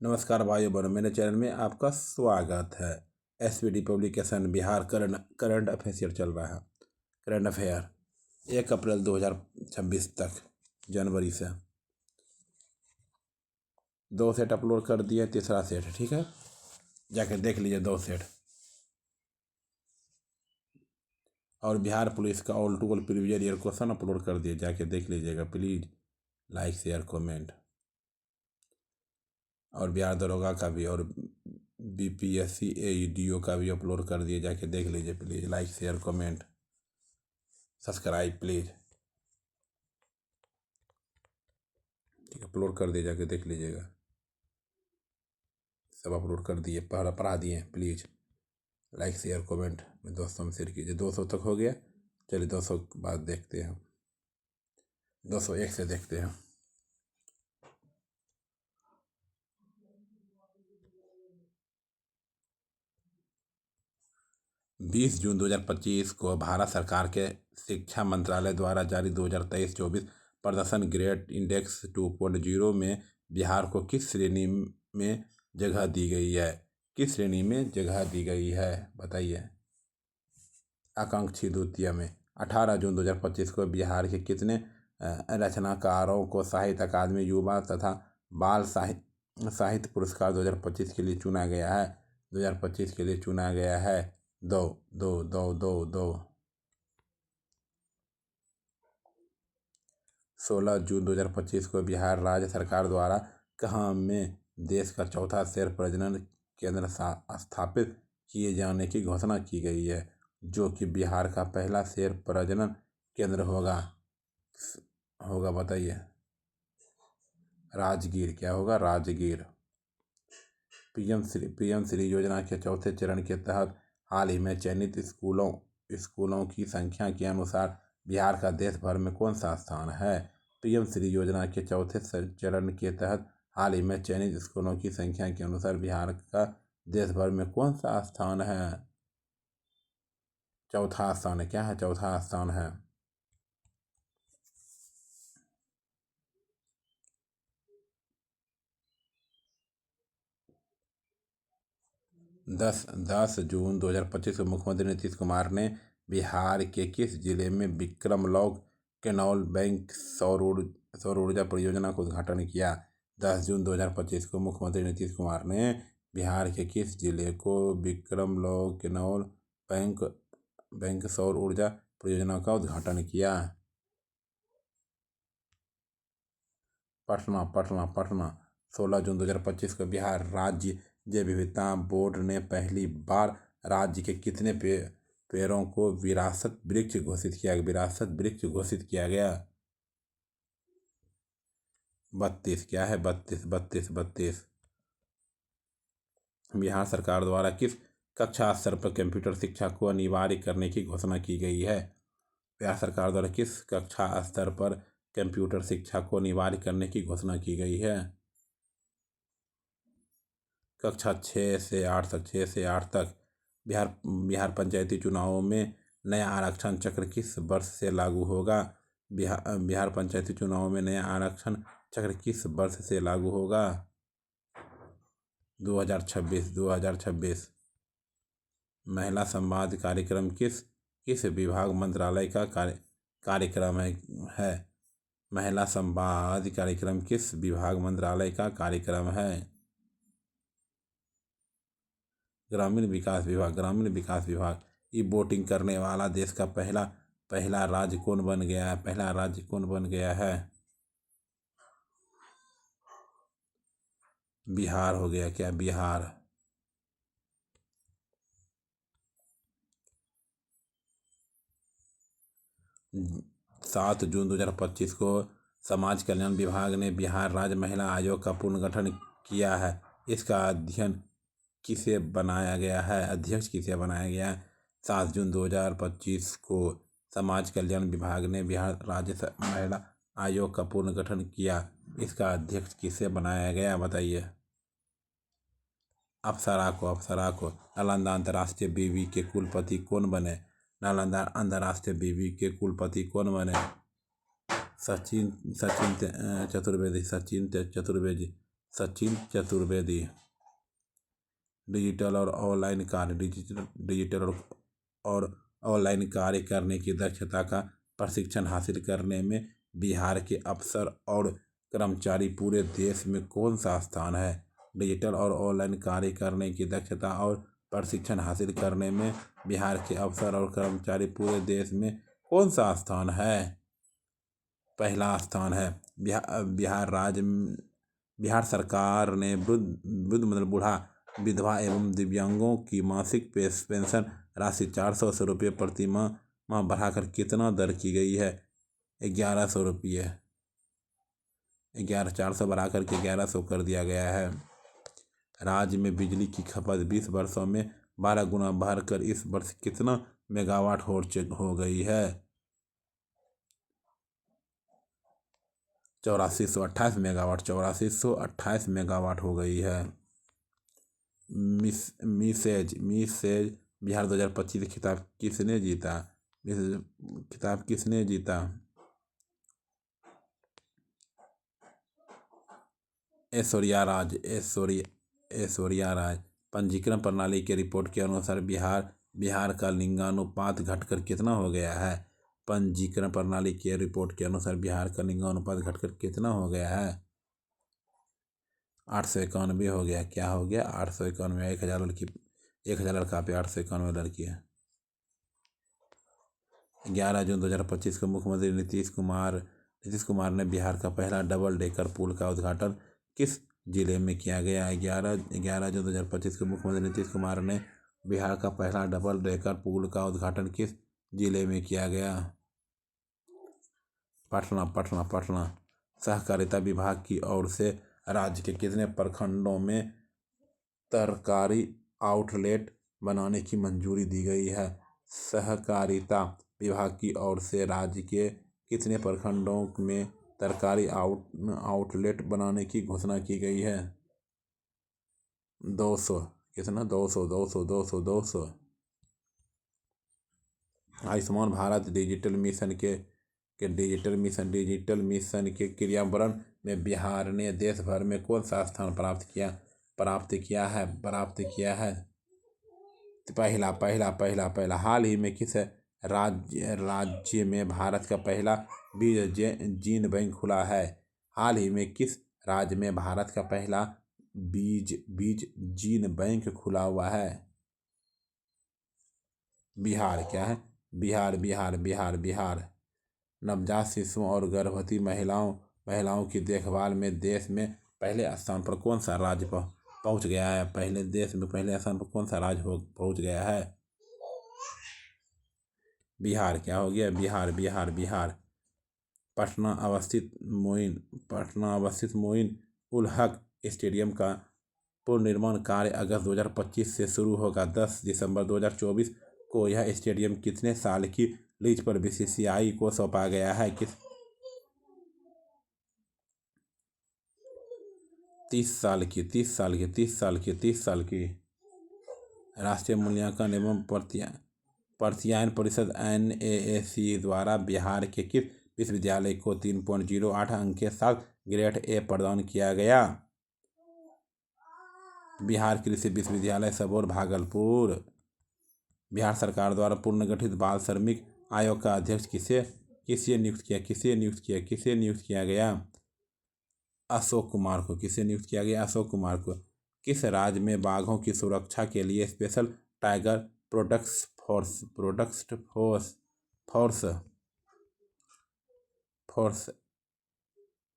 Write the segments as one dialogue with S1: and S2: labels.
S1: नमस्कार भाइयों बहनों, मेरे चैनल में आपका स्वागत है। SPD publication Bihar current affair चल रहा है। करंट अफेयर 1 अप्रैल 2026 तक, जनवरी से 2 सेट अपलोड कर दिए, तीसरा सेट ठीक है, जाकर देख लीजिए 2 सेट। और बिहार पुलिस का all to all previous year question upload कर दिए, जाके देख लीजिएगा प्लीज़। Like share comment. और बिहार दरोगा का भी और बीपीएससी एईडीओ का भी अपलोड कर दिए, जाके देख लीजिए please. Like share comment subscribe please, ठीक, अपलोड कर दिए, जाके देख लीजिएगा। सब अपलोड कर दिए, पढ़ा दिए, प्लीज़ लाइक शेयर कमेंट में दोस्तों में शेयर कीजिए। 200 तक हो गया, चलिए 200 के बाद देखते हैं, 201 से देखते हैं। बीस जून 2025 को भारत सरकार के शिक्षा मंत्रालय द्वारा जारी 2023-24 प्रदर्शन ग्रेड इंडेक्स 2.0 में बिहार को किस श्रेणी में जगह दी गई है? किस श्रेणी में जगह दी गई है बताइए। आकांक्षी द्वितीय में। 18 जून 2025 को बिहार के कितने रचनाकारों को साहित्य अकादमी युवा तथा बाल साहित्य पुरस्कार 2025 के लिए चुना गया है? 2025 के लिए चुना गया है 2। 16 जून 2025 को बिहार राज्य सरकार द्वारा कहाँ में देश का चौथा शेर प्रजनन केंद्र स्थापित किए जाने की घोषणा की गई है, जो कि बिहार का पहला शेर प्रजनन केंद्र होगा बताइए। राजगीर। क्या होगा? राजगीर। पीएम श्री योजना के चौथे चरण के तहत हाल ही में चयनित स्कूलों की संख्या के अनुसार बिहार का देश भर में कौन सा स्थान है? पीएम श्री योजना के चौथे चरण के तहत हाल ही में चयनित स्कूलों की संख्या के अनुसार बिहार का देश भर में कौन सा स्थान है? चौथा स्थान है। क्या है? चौथा स्थान है। 10 जून 2025 को मुख्यमंत्री नीतीश कुमार ने बिहार के किस जिले में विक्रमलौक कैनॉल बैंक सौर ऊर्जा परियोजना का उद्घाटन किया? 10 जून 2025 को मुख्यमंत्री नीतीश कुमार ने बिहार के किस जिले को विक्रमलौक कैनॉल बैंक सौर ऊर्जा परियोजना का उद्घाटन किया? पटना। 16 जून 2025 को बिहार राज्य जैव विविधता बोर्ड ने पहली बार राज्य के कितने पेड़ों को विरासत वृक्ष घोषित किया गया? 32। क्या है? 32। बिहार सरकार द्वारा किस कक्षा स्तर पर कंप्यूटर शिक्षा को अनिवार्य करने की घोषणा की गई है? बिहार सरकार द्वारा किस कक्षा स्तर पर कंप्यूटर शिक्षा को अनिवार्य करने की घोषणा की गई है? कक्षा 6 से 8 तक। बिहार पंचायती चुनावों में नया आरक्षण चक्र किस वर्ष से लागू होगा? बिहार पंचायती चुनावों में नया आरक्षण चक्र किस वर्ष से लागू होगा? 2026। महिला संवाद कार्यक्रम किस विभाग मंत्रालय का कार्यक्रम है? महिला संवाद कार्यक्रम किस विभाग मंत्रालय का कार्यक्रम है? ग्रामीण विकास विभाग। ई वोटिंग करने वाला देश का पहला राज्य कौन बन गया है? बिहार हो गया। क्या? बिहार। 7 जून 2025 को समाज कल्याण विभाग ने बिहार राज्य महिला आयोग का पुनर्गठन किया है। इसका अध्यक्ष किसे बनाया गया है? 7 जून 2025 को समाज कल्याण विभाग ने बिहार राज्य महिला आयोग का पुनर्गठन किया। इसका अध्यक्ष किसे बनाया गया बताइए। अप्सरा को। नालंदा अंतर्राष्ट्रीय विवि के कुलपति कौन बने? सचिन सचिन चतुर्वेदी सचिन चतुर्वेदी। डिजिटल और ऑनलाइन कार्य डिजिटल और ऑनलाइन कार्य करने की दक्षता का प्रशिक्षण हासिल करने में बिहार के अफसर और कर्मचारी पूरे देश में कौन सा स्थान है? डिजिटल और ऑनलाइन कार्य करने की दक्षता और प्रशिक्षण हासिल करने में बिहार के अफसर और कर्मचारी पूरे देश में कौन सा स्थान है? पहला स्थान है। बिहार सरकार ने वृद्ध मतलब बूढ़ा, विधवा एवं दिव्यांगों की मासिक पेंशन राशि 400 रुपये प्रति माह बढ़ाकर कितना दर की गई है? 1100 रुपये। 400 बढ़ाकर के 1100 कर दिया गया है। राज्य में बिजली की खपत 20 वर्षों में 12 गुना बढ़कर इस वर्ष कितना मेगावाट हो गई है? 8428 मेगावाट। 8428 मेगावाट हो गई है। मिसेज बिहार 2025 खिताब किसने जीता? ऐश्वर्या राज। पंजीकरण प्रणाली की रिपोर्ट के अनुसार बिहार का लिंगानुपात घटकर कितना हो गया है? पंजीकरण प्रणाली की रिपोर्ट के अनुसार बिहार का लिंगानुपात घटकर कितना हो गया है? 891 हो गया। क्या हो गया? 891। 1000 लड़का पे 891 लड़की है। 11 जून 2025 को मुख्यमंत्री नीतीश कुमार ने बिहार का पहला डबल डेकर पुल का उद्घाटन किस जिले में किया गया? 11 जून 2025 को मुख्यमंत्री नीतीश कुमार ने बिहार का पहला डबल डेकर पुल का उद्घाटन किस जिले में किया गया? पटना। सहकारिता विभाग की ओर से राज्य के कितने प्रखंडों में तरकारी आउटलेट बनाने की मंजूरी दी गई है? सहकारिता विभाग की ओर से राज्य के कितने प्रखंडों में तरकारी आउटलेट बनाने की घोषणा की गई है? 200। कितना? 200। आयुष्मान भारत डिजिटल मिशन के क्रियान्वयन में बिहार ने देश भर में कौन सा स्थान प्राप्त किया है? पहला। हाल ही में किस राज्य में भारत का पहला बीज जीन बैंक खुला है? हाल ही में किस राज्य में भारत का पहला बीज जीन बैंक खुला हुआ है? बिहार। क्या है? बिहार। नवजात शिशुओं और गर्भवती महिलाओं की देखभाल में देश में पहले स्थान पर कौन सा राज्य पहुंच गया है? देश में पहले स्थान पर कौन सा राज्य पहुंच गया है? बिहार। क्या हो गया? बिहार। पटना अवस्थित मोइन उल हक स्टेडियम का पुनर्निर्माण कार्य अगस्त 2025 से शुरू होगा। 10 दिसंबर 2024 को यह स्टेडियम कितने साल की लीज पर बीसीसीआई को सौंपा गया है? 30 साल की। राष्ट्रीय मूल्यांकन एवं प्रत्यायन परिषद NAAC द्वारा बिहार के किस विश्वविद्यालय को 3.08 अंक के साथ ग्रेड A प्रदान किया गया? बिहार कृषि विश्वविद्यालय सबौर भागलपुर। बिहार सरकार द्वारा पुनर्गठित बाल श्रमिक आयोग का अध्यक्ष किसे नियुक्त किया गया? अशोक कुमार को। किसे नियुक्त किया गया? अशोक कुमार को। किस राज्य में बाघों की सुरक्षा के लिए special tiger protection force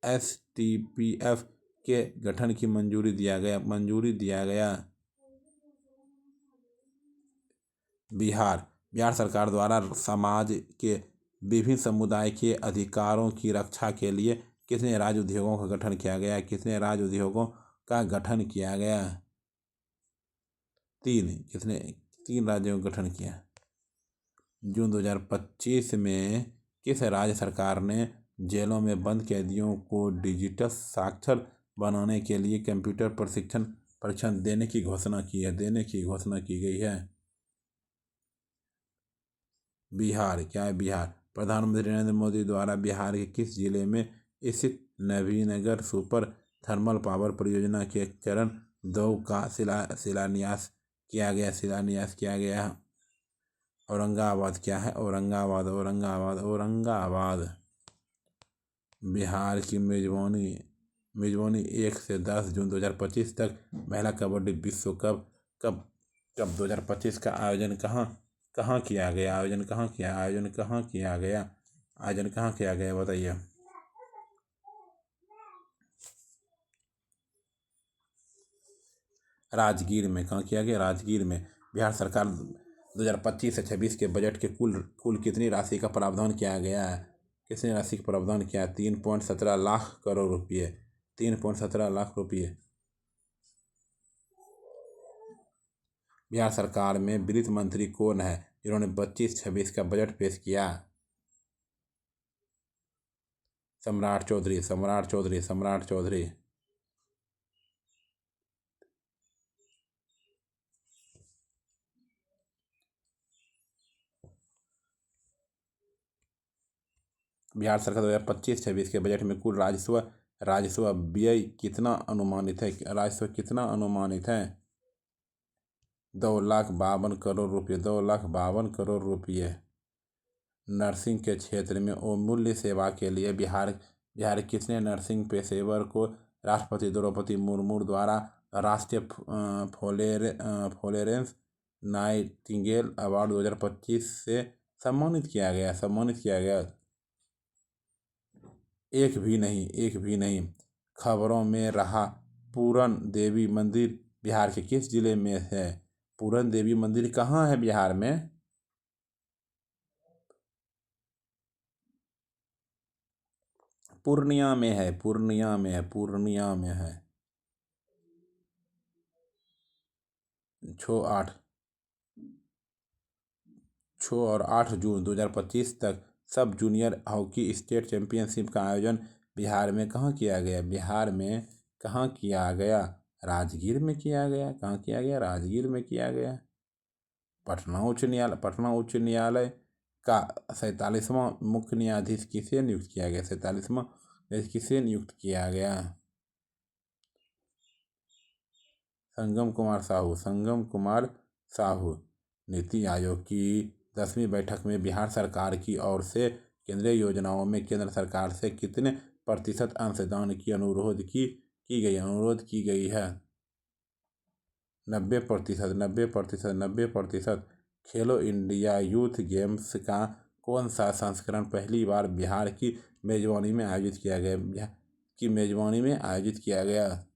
S1: STPF के गठन की मंजूरी दिया गया? बिहार सरकार द्वारा समाज के विभिन्न समुदाय के अधिकारों की रक्षा के लिए कितने राज्य उद्योगों का गठन किया गया? 3 राज्यों का गठन किया। जून 2025 में किस राज्य सरकार ने जेलों में बंद कैदियों को डिजिटल साक्षर बनाने के लिए कंप्यूटर प्रशिक्षण देने की घोषणा की गई है? बिहार। क्या है? प्रधानमंत्री नरेंद्र मोदी द्वारा बिहार के किस जिले में स्थित नवीनगर सुपर थर्मल पावर परियोजना के चरण 2 का शिलान्यास किया गया? औरंगाबाद। क्या है? औरंगाबाद। बिहार की मेजबानी 1 से 10 जून 2025 तक महिला कबड्डी विश्व कप 2025 का आयोजन कहाँ किया गया बताइए। राजगीर में। कहाँ किया गया? राजगीर में। बिहार सरकार 2025 से 26 के बजट के कुल कितनी राशि का प्रावधान किया गया है? कितनी राशि का प्रावधान किया? 3.17 लाख करोड़ रुपये। 3.17 लाख रुपये। बिहार सरकार में वित्त मंत्री कौन है जिन्होंने 25-26 का बजट पेश किया? सम्राट चौधरी। बिहार सरकार 2025-26 के बजट में कुल राजस्व व्यय कितना अनुमानित है? 2,52 करोड़ रुपये। नर्सिंग के क्षेत्र में अमूल्य सेवा के लिए बिहार कितने नर्सिंग पेशेवर को राष्ट्रपति द्रौपदी मुर्मू द्वारा राष्ट्रीय फ्लोरेंस नाइटिंगेल अवार्ड 2025 से सम्मानित किया गया? एक भी नहीं। खबरों में रहा पूरन देवी मंदिर बिहार के किस जिले में है? पूरन देवी मंदिर कहाँ है बिहार में? पूर्णिया में है। 6 और 8 जून 2025 तक सब जूनियर हॉकी स्टेट चैंपियनशिप का आयोजन बिहार में कहाँ किया गया? राजगीर में किया गया। कहाँ किया गया? राजगीर में किया गया। पटना उच्च न्यायालय का 47वां मुख्य न्यायाधीश किसे नियुक्त किया गया? 47वां किसे नियुक्त किया गया? संगम कुमार साहू। नीति आयोग की 10वीं बैठक में बिहार सरकार की ओर से केंद्रीय योजनाओं में केंद्र सरकार से कितने प्रतिशत अंशदान की अनुरोध की गई है? 90%। खेलो इंडिया यूथ गेम्स का कौन सा संस्करण पहली बार बिहार की मेजबानी में आयोजित किया गया?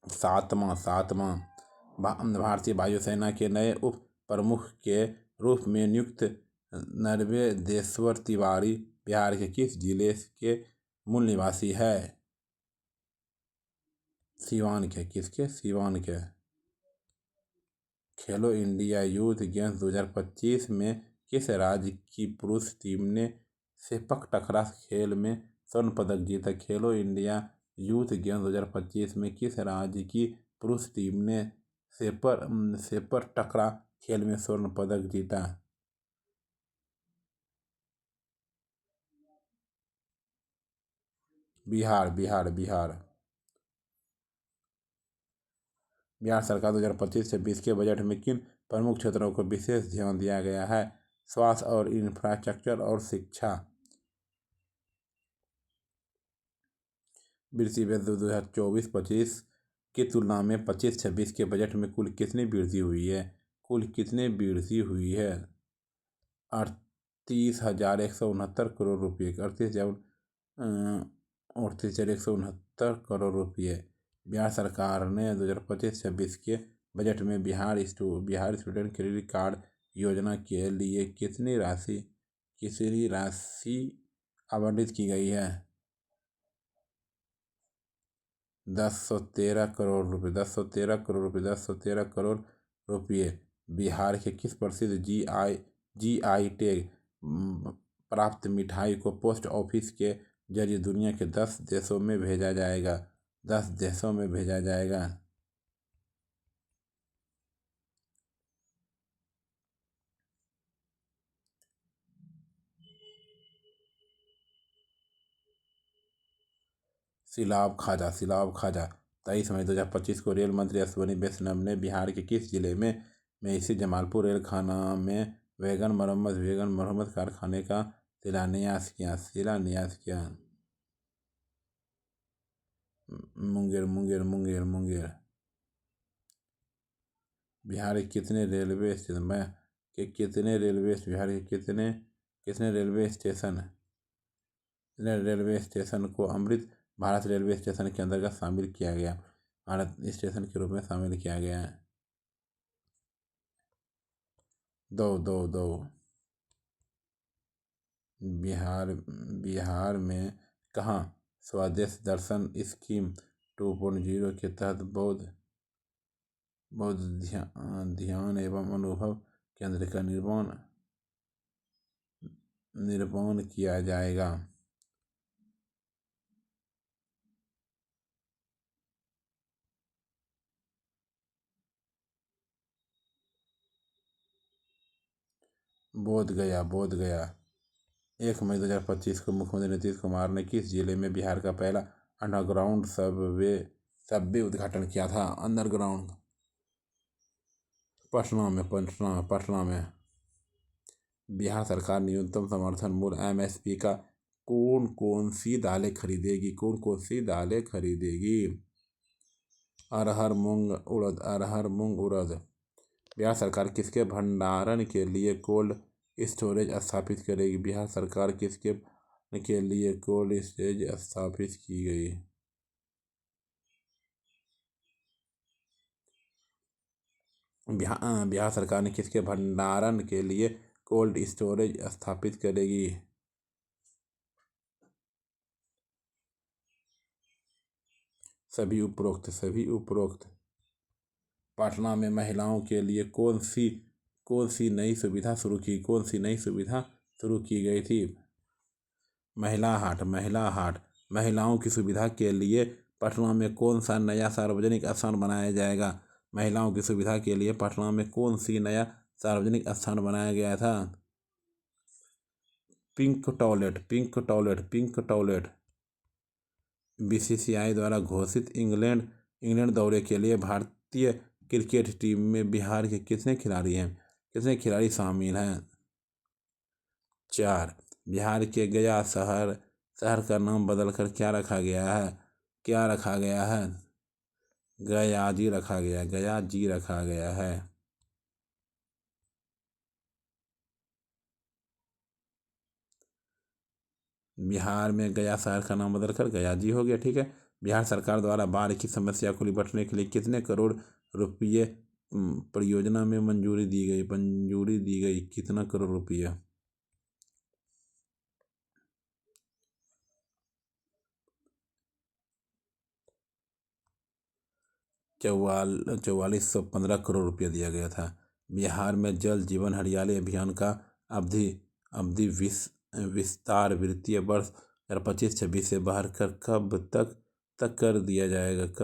S1: 7वां। भारतीय वायुसेना के नए उप प्रमुख के रूप में नियुक्त नरवेदेश्वर तिवारी बिहार के किस जिले के मूल निवासी है? सिवान के। खेलो इंडिया यूथ गेम्स 2025 में किस राज्य की पुरुष टीम ने सेपक टकरा खेल में स्वर्ण पदक जीता? खेलो इंडिया यूथ गेम्स 2025 में किस राज्य की पुरुष टीम ने सेपर टकरा खेल में स्वर्ण पदक जीता? बिहार। बिहार सरकार 2025-26 के बजट में किन प्रमुख क्षेत्रों को विशेष ध्यान दिया गया है? स्वास्थ्य और इंफ्रास्ट्रक्चर और शिक्षा। वृद्धि 2024-25 की तुलना में 25-26 के बजट में कुल कितनी वृद्धि हुई है? 38,169 करोड़ रुपये। 38,169 करोड़ रुपये। बिहार सरकार ने 2025-26 के बजट में बिहार स्टूडेंट क्रेडिट कार्ड योजना के लिए कितनी राशि आवंटित की गई है? 1013 करोड़ रुपये। बिहार के किस प्रसिद्ध जीआई टैग प्राप्त मिठाई को पोस्ट ऑफिस के जरिए दुनिया के 10 देशों में भेजा जाएगा? सिलाव खाजा। 23 मई 2025 को रेल मंत्री अश्विनी वैष्णव ने बिहार के किस जिले में स्थित जमालपुर रेल खाना में वैगन मरम्मत कारखाने का शिलान्यास किया? मुंगेर। बिहार के कितने रेलवे स्टेशन रेलवे स्टेशन को अमृत भारत रेलवे स्टेशन के अंतर्गत शामिल किया गया? भारत स्टेशन के रूप में शामिल किया गया है। दो। बिहार में कहाँ स्वदेश दर्शन स्कीम 2.0 के तहत बौद्ध ध्यान एवं अनुभव केंद्र का निर्माण किया जाएगा? बोध गया। 1 मई 2025 को मुख्यमंत्री नीतीश कुमार ने किस जिले में बिहार का पहला अंडरग्राउंड सबवे उद्घाटन किया था? अंडरग्राउंड पटना में। बिहार सरकार न्यूनतम समर्थन मूल्य MSP का कौन सी दालें खरीदेगी? अरहर मूंग उड़द। बिहार सरकार किसके भंडारण के लिए कोल्ड स्टोरेज स्थापित करेगी? बिहार सरकार किसके के लिए कोल्ड स्टोरेज स्थापित की गई? बिहार सरकार ने किसके भंडारण के लिए कोल्ड स्टोरेज स्थापित करेगी? सभी उपरोक्त। पटना में महिलाओं के लिए कौन सी नई सुविधा शुरू की गई थी? महिला हाट। महिलाओं की सुविधा के लिए पटना में कौन सा नया सार्वजनिक स्थान बनाया जाएगा? महिलाओं की सुविधा के लिए पटना में कौन सी नया सार्वजनिक स्थान बनाया गया था? Pink toilet. BCCI द्वारा घोषित इंग्लैंड दौरे के लिए भारतीय क्रिकेट टीम में बिहार के कितने खिलाड़ी शामिल हैं? 4। बिहार के गया शहर का नाम बदलकर क्या रखा गया है? गयाजी रखा गया है। बिहार में गया शहर का नाम बदलकर गयाजी हो गया। ठीक है। बिहार सरकार द्वारा बाढ़ की समस्या को निपटने के लिए कितने करोड़ रुपये परियोजना में मंजूरी दी गई? कितना करोड़ रुपया? 4415 करोड़ रुपया दिया गया था। बिहार में जल जीवन हरियाली अभियान का अवधि विस्तार वित्तीय वर्ष 2025-26 से बढ़ाकर कब तक कर दिया जाएगा?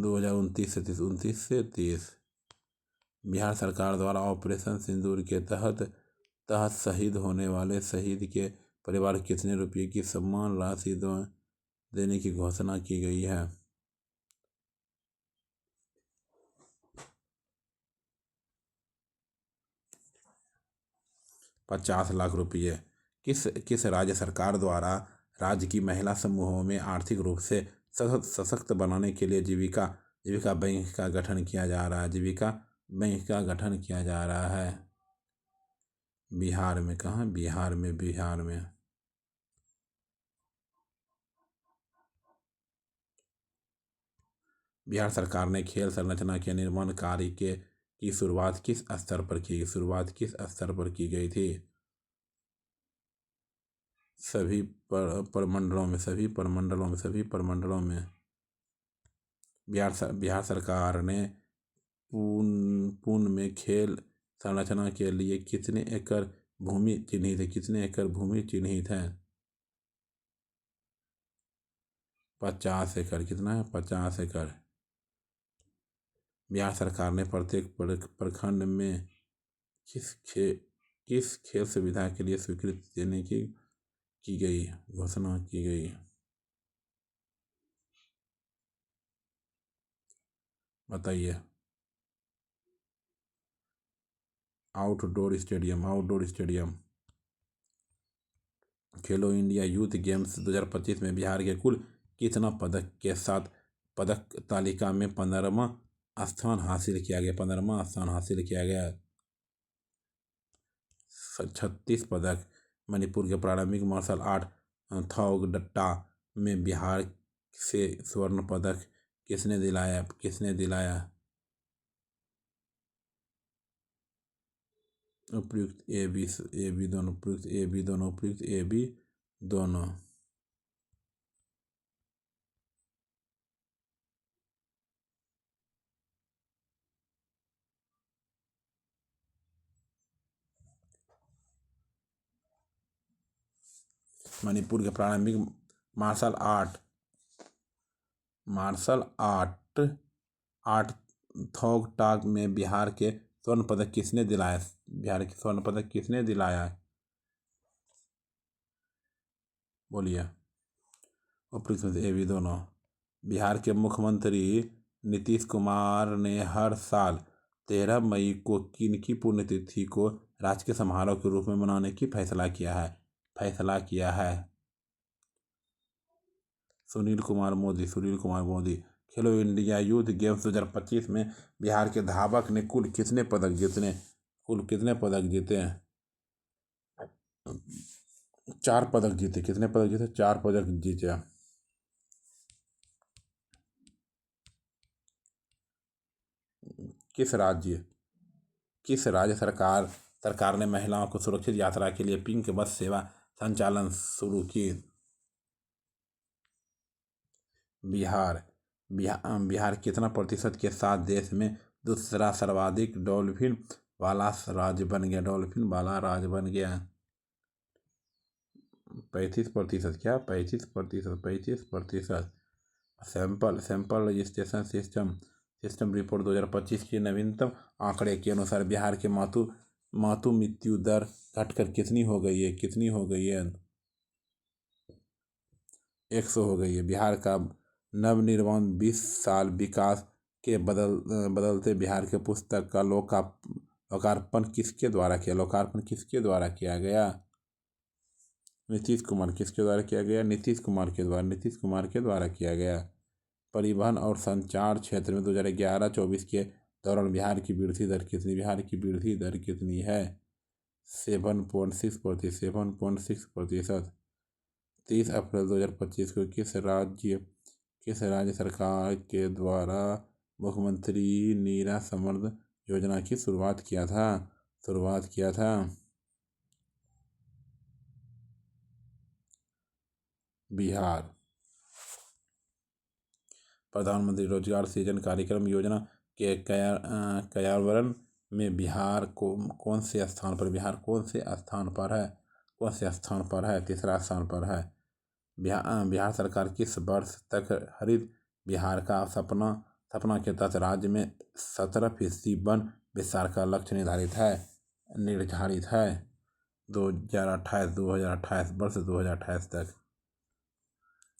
S1: 2029 से 30। बिहार सरकार द्वारा ऑपरेशन सिंदूर के तहत शहीद होने वाले शहीद के परिवार कितने रुपए की सम्मान राशि देने की घोषणा की गई है? 50 लाख रुपये। किस राज्य सरकार द्वारा राज्य की महिला समूहों में आर्थिक रूप से सशक्त बनाने के लिए जीविका बैंक का गठन किया जा रहा है? बिहार में। कहाँ? बिहार में। बिहार सरकार ने खेल संरचना के निर्माण कार्य की शुरुआत किस स्तर पर की गई थी? सभी प्रमंडलों में। बिहार सरकार ने पुणे में खेल संरचना के लिए कितने एकड़ भूमि चिन्हित है? 50 एकड़। कितना है? 50 एकड़। बिहार सरकार ने प्रत्येक प्रखंड में किस खेल सुविधा के लिए स्वीकृति देने की गई घोषणा की गई? बताइए। Outdoor stadium. खेलो इंडिया यूथ गेम्स 2025 में बिहार के कुल कितना पदक के साथ पदक तालिका में 15वां स्थान हासिल किया गया? 15वां स्थान हासिल किया गया। 36 पदक। मणिपुर के प्रारंभिक मार्शल आर्ट थौगटा में बिहार से स्वर्ण पदक किसने दिलाया? उपयुक्त ए बी दोनों उपयुक्त ए बी दोनों। मणिपुर के प्रारंभिक मार्शल आर्ट थोक में बिहार के स्वर्ण पदक किसने दिलाया? बोलिए। उपयुक्त ए बी दोनों। बिहार के मुख्यमंत्री नीतीश कुमार ने हर साल 13 मई को किनकी पुण्यतिथि को राजकीय समारोह के रूप में मनाने की फैसला किया है? सुनील कुमार मोदी। खेलो इंडिया यूथ गेम्स 2025 में बिहार के धावक ने कुल कितने पदक जीते? 4 पदक जीते। कितने पदक जीते? 4 पदक जीते। किस राज्य सरकार ने महिलाओं को सुरक्षित यात्रा के लिए पिंक बस सेवा संचालन शुरू की? बिहार कितना प्रतिशत के साथ देश में दूसरा सर्वाधिक डॉल्फिन वाला राज्य बन गया? 35%। क्या? 35%। सैंपल रजिस्ट्रेशन सिस्टम रिपोर्ट 2025 के नवीनतम आंकड़े के अनुसार बिहार के मातु मृत्यु दर घटकर कितनी हो गई है? 100 हो गई है। बिहार का नवनिर्माण 20 साल विकास के बदलते बिहार के पुस्तक का लोकार्पण किसके द्वारा किया गया? नीतीश कुमार। किसके द्वारा किया गया? नीतीश कुमार के द्वारा किया गया। परिवहन और संचार क्षेत्र में 2011-24 के दौरान बिहार की वृद्धि दर कितनी है? 7.6%। 30 अप्रैल 2025 को किस राज्य सरकार के द्वारा मुख्यमंत्री नीरा समृद्ध योजना की शुरुआत किया था? बिहार। प्रधानमंत्री रोजगार सृजन कार्यक्रम योजना के कार्यान्वयन में बिहार कौन से स्थान पर है? तीसरा स्थान पर है। बिहार सरकार किस वर्ष तक हरित बिहार का सपना के तहत राज्य में 17% वन विस्तार का लक्ष्य निर्धारित है? 2028 तक।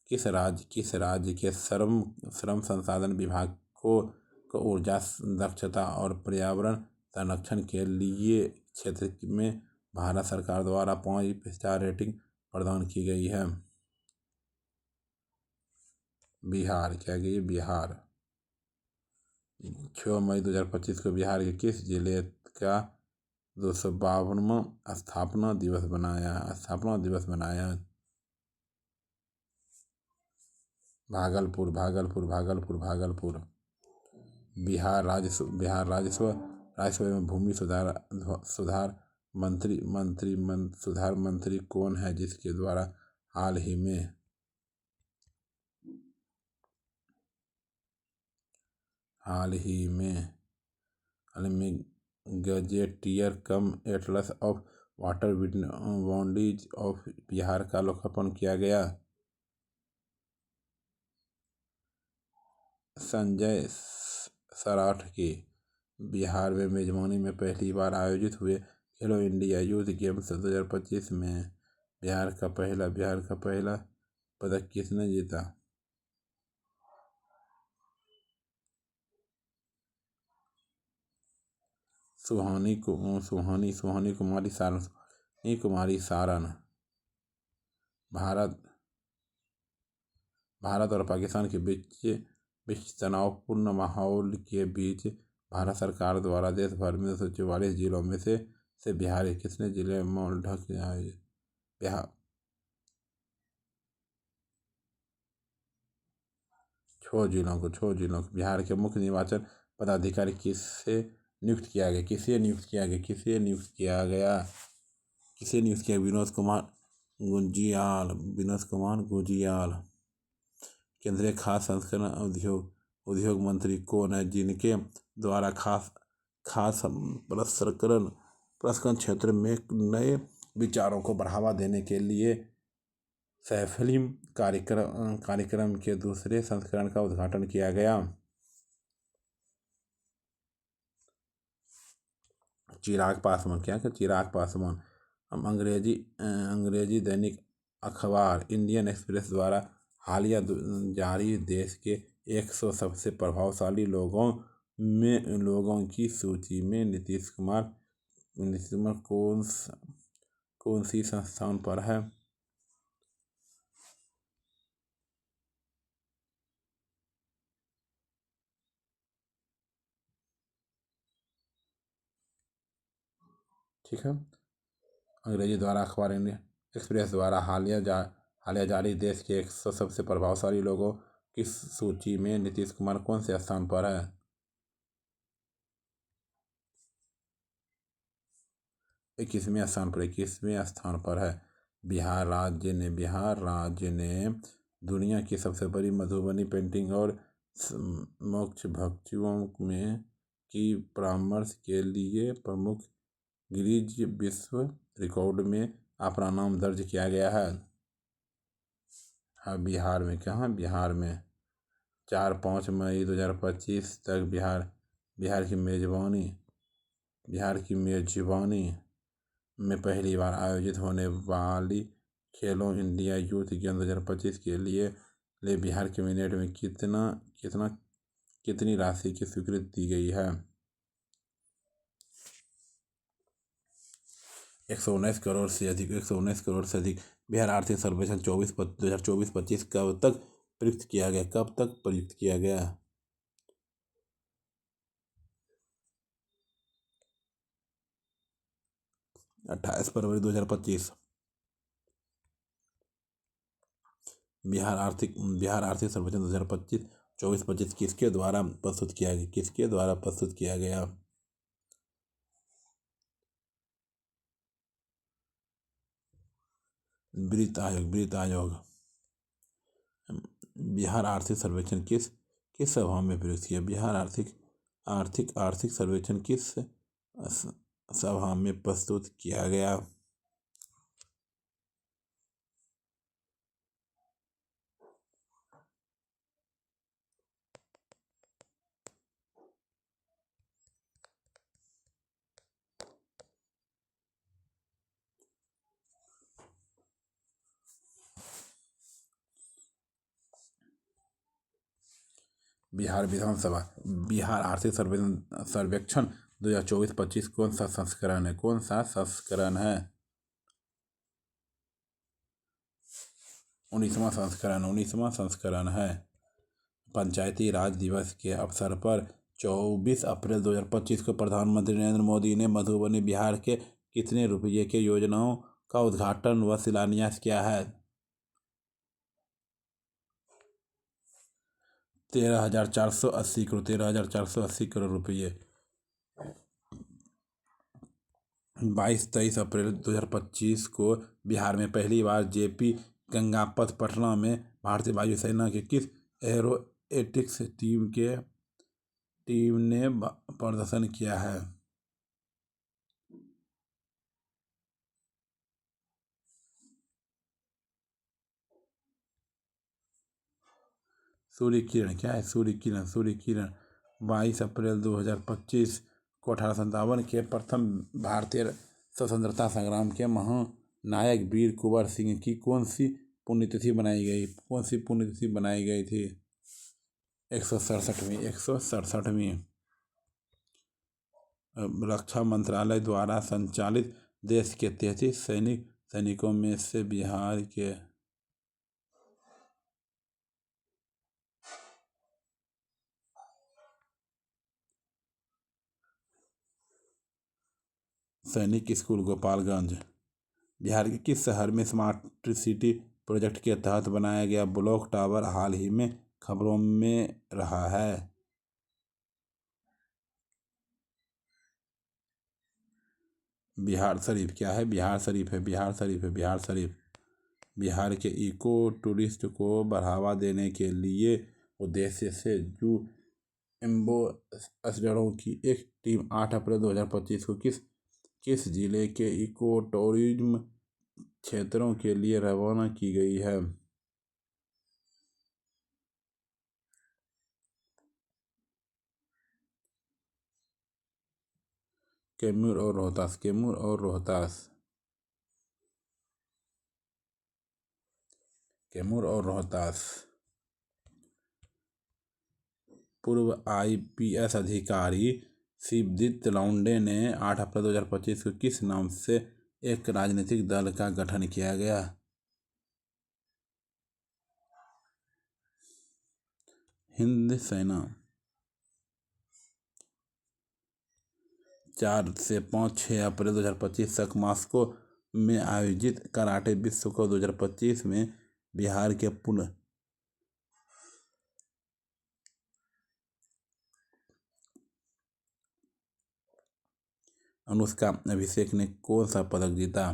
S1: किस राज्य के श्रम संसाधन विभाग को ऊर्जा दक्षता और पर्यावरण संरक्षण के लिए क्षेत्र में भारत सरकार द्वारा 5 स्टार रेटिंग प्रदान की गई है? बिहार। 6 मई 2025 को बिहार के किस जिले का 252वां स्थापना दिवस मनाया? भागलपुर। बिहार राजस्व में भूमि सुधार मंत्री कौन है जिसके द्वारा हाल ही में gazetteer come Atlas of water bodies of Bihar का लोकार्पण किया गया? सराठ की। बिहार में मेजबानी में पहली बार आयोजित हुए खेलो इंडिया यूथ गेम्स 2025 में बिहार का पहला पदक किसने जीता? सुहानी कुमारी सारन। भारत भारत और पाकिस्तान के बीच तनावपूर्ण माहौल के बीच भारत सरकार द्वारा देश भर में 244 जिलों में से बिहार के कितने जिले मॉल ढक आए? बिहार 6 जिलों को बिहार के मुख्य निर्वाचन पदाधिकारी किसे नियुक्त किया? विनोद कुमार गुजियाल। केंद्रीय खाद्य संस्करण उद्योग मंत्री कौन है जिनके द्वारा खाद्य प्रसंस्करण क्षेत्र में नए विचारों को बढ़ावा देने के लिए सैफलिम कार्यक्रम के दूसरे संस्करण का उद्घाटन किया गया? चिराग पासवान। हम अंग्रेजी दैनिक अखबार इंडियन एक्सप्रेस द्वारा हालिया जारी देश के 100 सबसे प्रभावशाली लोगों की सूची में नीतीश कुमार कौन सी स्थान पर है? ठीक है। अंग्रेजी द्वारा अखबार इंडियन एक्सप्रेस द्वारा हालिया जारी देश के 100 सबसे प्रभावशाली लोगों की सूची में नीतीश कुमार कौन से स्थान पर है? 21वें स्थान पर है। बिहार राज्य ने दुनिया की सबसे बड़ी मधुबनी पेंटिंग और मोक्ष भक्तियों में की परामर्श के लिए प्रमुख गिनीज विश्व रिकॉर्ड में अपना नाम दर्ज किया गया है। हाँ, बिहार में। कहाँ? बिहार में 4-5 मई 2025 तक बिहार की मेजबानी में पहली बार आयोजित होने वाली खेलो इंडिया यूथ गेम 2025 के लिए बिहार कैबिनेट में कितनी राशि की स्वीकृति दी गई है? 119 करोड़ से अधिक। बिहार आर्थिक सर्वेक्षण 2024-25 कब तक प्रयुक्त किया गया? 28 फरवरी 2025। बिहार आर्थिक सर्वेक्षण 2024-25 किसके द्वारा प्रस्तुत किया गया? वित्त आयोग। बिहार आर्थिक सर्वेक्षण किस सभा में प्रयुक्त किया? बिहार आर्थिक सर्वेक्षण किस सभा में प्रस्तुत किया गया? बिहार विधानसभा। बिहार आर्थिक सर्वेक्षण 2024-25 कौन सा संस्करण है? 19वां संस्करण है। पंचायती राज दिवस के अवसर पर 24 अप्रैल 2025 को प्रधानमंत्री नरेंद्र मोदी ने मधुबनी बिहार के कितने रुपये के योजनाओं का उद्घाटन व शिलान्यास किया है? 13,480 करोड़ रुपये। 22-23 अप्रैल 2025 को बिहार में पहली बार जेपी गंगापथ पटना में भारतीय वायुसेना की किस एरोनॉटिक्स टीम ने प्रदर्शन किया है? सूर्य किरण। क्या है? सूर्य किरण 22 अप्रैल 2025 को 1857 के प्रथम भारतीय स्वतंत्रता संग्राम के महानायक वीर कुंवर सिंह की कौन सी पुण्यतिथि बनाई गई थी? 167वीं। रक्षा मंत्रालय द्वारा संचालित देश के 33 सैनिकों में से बिहार के सैनिक स्कूल गोपालगंज। बिहार के किस शहर में स्मार्ट सिटी प्रोजेक्ट के तहत बनाया गया ब्लॉक टावर हाल ही में खबरों में रहा है? बिहार शरीफ। क्या है? बिहार शरीफ है। बिहार शरीफ। बिहार के इको टूरिस्ट को बढ़ावा देने के लिए उद्देश्य से जू एम्बेसडरों की एक टीम 8 अप्रैल 2025 को किस जिले के इको टूरिज्म क्षेत्रों के लिए रवाना की गई है? कैमूर और रोहतास। पूर्व IPS अधिकारी शिवदत्त लांडे ने 8 अप्रैल 2025 को किस नाम से एक राजनीतिक दल का गठन किया गया? हिंद सेना। 4 से 6 अप्रैल 2025 तक मॉस्को में आयोजित कराटे विश्व कप 2025 में बिहार के अनुष्का अभिषेक ने कौन सा पदक जीता?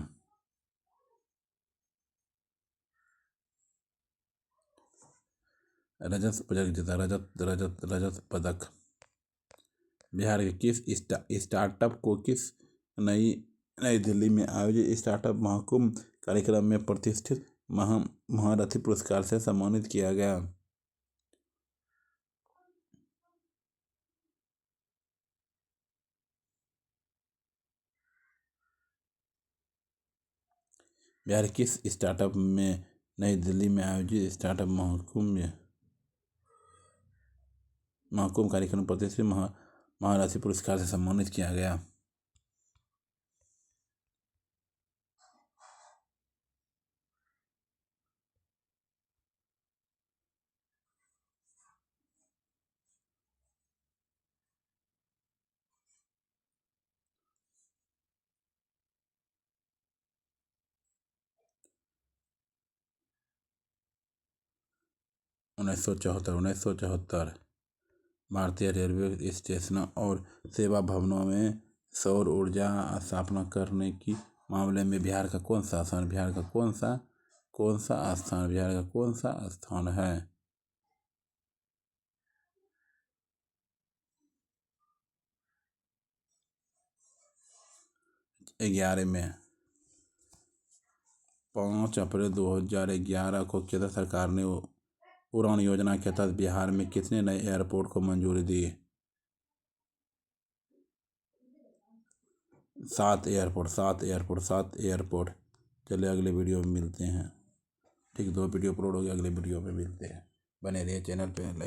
S1: रजत पदक जीता। रजत पदक। बिहार के किस स्टार्टअप को किस नई दिल्ली में आयोजित स्टार्टअप महाकुंभ कार्यक्रम में प्रतिष्ठित महारथी पुरस्कार से सम्मानित किया गया? बिहार किस स्टार्टअप में नई दिल्ली में आयोजित स्टार्टअप महाकुंभ कार्यक्रम में प्रतिष्ठित महारथी पुरस्कार से सम्मानित किया गया? 1974। भारतीय रेलवे स्टेशनों और सेवा भवनों में सौर ऊर्जा स्थापना करने की मामले में बिहार का कौन सा स्थान है? 11 में। 5 अप्रैल 2011 को केंद्र सरकार ने उड़ान योजना के तहत बिहार में कितने नए एयरपोर्ट को मंजूरी दी? 7 एयरपोर्ट। चलिए अगले वीडियो में मिलते हैं। ठीक, 2 वीडियो अपलोड हो गया, अगले वीडियो में मिलते हैं। बने रहिए चैनल पे। लाइक